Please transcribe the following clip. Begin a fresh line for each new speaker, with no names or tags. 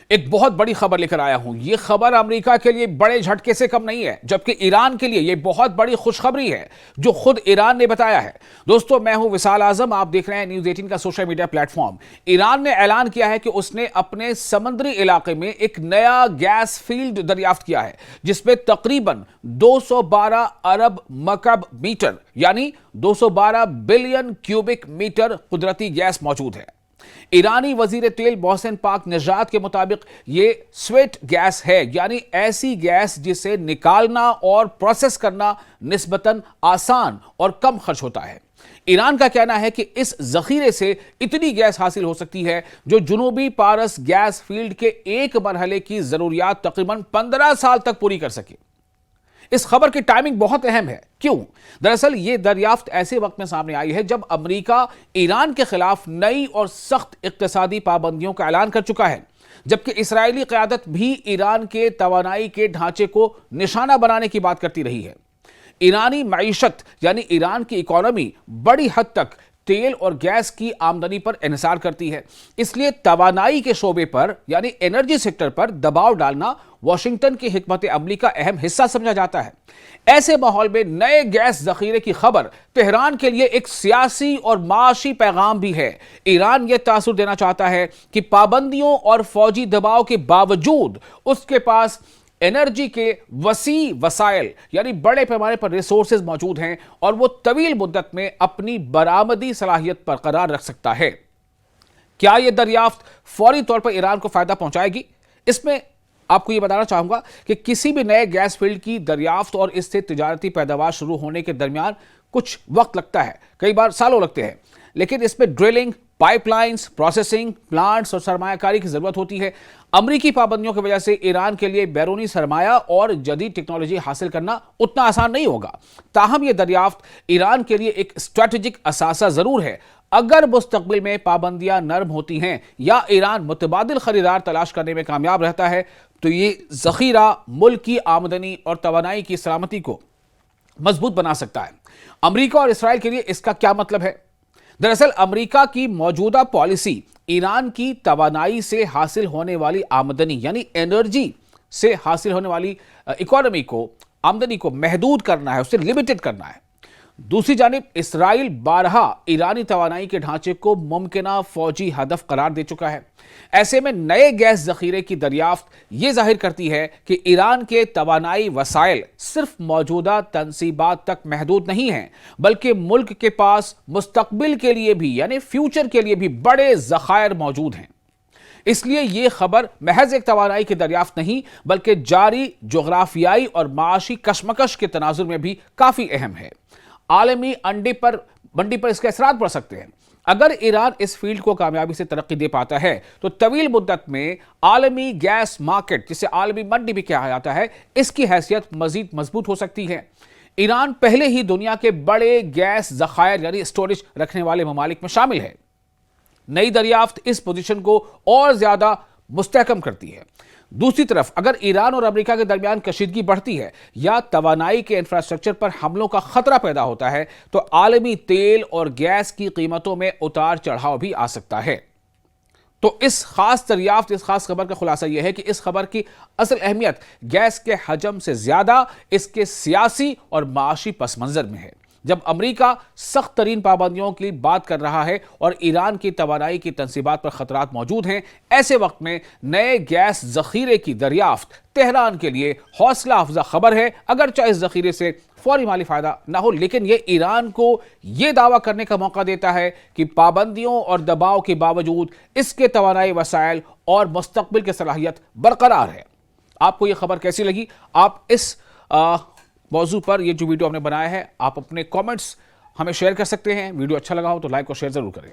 ایک بہت بڑی خبر لے کر آیا ہوں۔ یہ خبر امریکہ کے لیے بڑے جھٹکے سے کم نہیں ہے، جبکہ ایران کے لیے یہ بہت بڑی خوشخبری ہے جو خود ایران نے بتایا ہے۔ دوستو، میں ہوں وصال اعظم، آپ دیکھ رہے ہیں نیوز 18 کا social media plate form. Iran نے اعلان کیا ہے کہ اس نے اپنے سمندری علاقے میں ایک نیا گیس فیلڈ دریافت کیا ہے، جس میں تقریباً 212 ارب مکعب میٹر یعنی 212 بلین کیوبک میٹر قدرتی گیس موجود ہے۔ ایرانی وزیر تیل محسن پاک نژاد کے مطابق یہ سویٹ گیس ہے، یعنی ایسی گیس جسے نکالنا اور پروسیس کرنا نسبتاً آسان اور کم خرچ ہوتا ہے۔ ایران کا کہنا ہے کہ اس ذخیرے سے اتنی گیس حاصل ہو سکتی ہے جو جنوبی پارس گیس فیلڈ کے ایک مرحلے کی ضروریات تقریباً 15 سال تک پوری کر سکے۔ اس خبر کی ٹائمنگ بہت اہم ہے۔ کیوں؟ دراصل یہ دریافت ایسے وقت میں سامنے آئی ہے جب امریکہ ایران کے خلاف نئی اور سخت اقتصادی پابندیوں کا اعلان کر چکا ہے، جبکہ اسرائیلی قیادت بھی ایران کے توانائی کے ڈھانچے کو نشانہ بنانے کی بات کرتی رہی ہے۔ ایرانی معیشت یعنی ایران کی اکانومی بڑی حد تک تیل اور گیس کی آمدنی پر انحصار کرتی ہے، اس لیے توانائی کے شعبے پر یعنی انرجی سیکٹر پر دباؤ ڈالنا واشنگٹن کی حکمت عملی کا اہم حصہ سمجھا جاتا ہے۔ ایسے ماحول میں نئے گیس ذخیرے کی خبر تہران کے لیے ایک سیاسی اور معاشی پیغام بھی ہے۔ ایران یہ تاثر دینا چاہتا ہے کہ پابندیوں اور فوجی دباؤ کے باوجود اس کے پاس انرجی کے وسیع وسائل یعنی بڑے پیمانے پر ریسورسز موجود ہیں اور وہ طویل مدت میں اپنی برآمدی صلاحیت برقرار رکھ سکتا ہے۔ کیا یہ دریافت فوری طور پر ایران کو فائدہ پہنچائے گی؟ اس میں آپ کو یہ بتانا چاہوں گا کہ کسی بھی نئے گیس فیلڈ کی دریافت اور اس سے تجارتی پیداوار شروع ہونے کے درمیان کچھ وقت لگتا ہے، کئی بار سالوں لگتے ہیں، لیکن اس میں drilling, pipe lines, processing, plants اور سرمایہ کاری کی ضرورت ہوتی ہے۔ امریکی پابندیوں کی وجہ سے ایران کے لیے بیرونی سرمایہ اور جدید ٹیکنالوجی حاصل کرنا اتنا آسان نہیں ہوگا۔ تاہم یہ دریافت ایران کے لیے ایک اسٹریٹجک اثاثہ ضرور ہے۔ اگر مستقبل میں پابندیاں نرم ہوتی ہیں یا ایران متبادل خریدار تلاش کرنے میں کامیاب رہتا ہے تو یہ ذخیرہ ملک کی آمدنی اور توانائی کی سلامتی کو مضبوط بنا سکتا ہے۔ امریکہ اور اسرائیل کے لیے اس کا کیا مطلب ہے؟ دراصل امریکہ کی موجودہ پالیسی ایران کی توانائی سے حاصل ہونے والی آمدنی یعنی انرجی سے حاصل ہونے والی اکانومی کو آمدنی کو محدود کرنا ہے، اسے لمیٹڈ کرنا ہے۔ دوسری جانب اسرائیل بارہا ایرانی توانائی کے ڈھانچے کو ممکنہ فوجی ہدف قرار دے چکا ہے۔ ایسے میں نئے گیس ذخیرے کی دریافت یہ ظاہر کرتی ہے کہ ایران کے توانائی وسائل صرف موجودہ تنصیبات تک محدود نہیں ہیں، بلکہ ملک کے پاس مستقبل کے لیے بھی یعنی فیوچر کے لیے بھی بڑے ذخائر موجود ہیں۔ اس لیے یہ خبر محض ایک توانائی کی دریافت نہیں بلکہ جاری جغرافیائی اور معاشی کشمکش کے تناظر میں بھی کافی اہم ہے۔ عالمی منڈی پر اس کے اثرات پڑ سکتے ہیں۔ اگر ایران اس فیلڈ کو کامیابی سے ترقی دے پاتا ہے تو طویل مدت میں عالمی گیس مارکیٹ جسے عالمی منڈی بھی کہا جاتا ہے، اس کی حیثیت مزید مضبوط ہو سکتی ہے۔ ایران پہلے ہی دنیا کے بڑے گیس ذخائر یعنی اسٹوریج رکھنے والے ممالک میں شامل ہے۔ نئی دریافت اس پوزیشن کو اور زیادہ مستحکم کرتی ہے۔ دوسری طرف اگر ایران اور امریکہ کے درمیان کشیدگی بڑھتی ہے یا توانائی کے انفراسٹرکچر پر حملوں کا خطرہ پیدا ہوتا ہے تو عالمی تیل اور گیس کی قیمتوں میں اتار چڑھاؤ بھی آ سکتا ہے۔ تو اس خاص خبر کا خلاصہ یہ ہے کہ اس خبر کی اصل اہمیت گیس کے حجم سے زیادہ اس کے سیاسی اور معاشی پس منظر میں ہے۔ جب امریکہ سخت ترین پابندیوں کی بات کر رہا ہے اور ایران کی توانائی کی تنصیبات پر خطرات موجود ہیں، ایسے وقت میں نئے گیس ذخیرے کی دریافت تہران کے لیے حوصلہ افزا خبر ہے۔ اگرچہ اس ذخیرے سے فوری مالی فائدہ نہ ہو، لیکن یہ ایران کو یہ دعویٰ کرنے کا موقع دیتا ہے کہ پابندیوں اور دباؤ کے باوجود اس کے توانائی وسائل اور مستقبل کی صلاحیت برقرار ہے۔ آپ کو یہ خبر کیسی لگی؟ آپ اس موضوع پر یہ جو ویڈیو ہم نے بنایا ہے آپ اپنے کامنٹس ہمیں شیئر کر سکتے ہیں۔ ویڈیو اچھا لگا ہو تو لائک اور شیئر ضرور کریں۔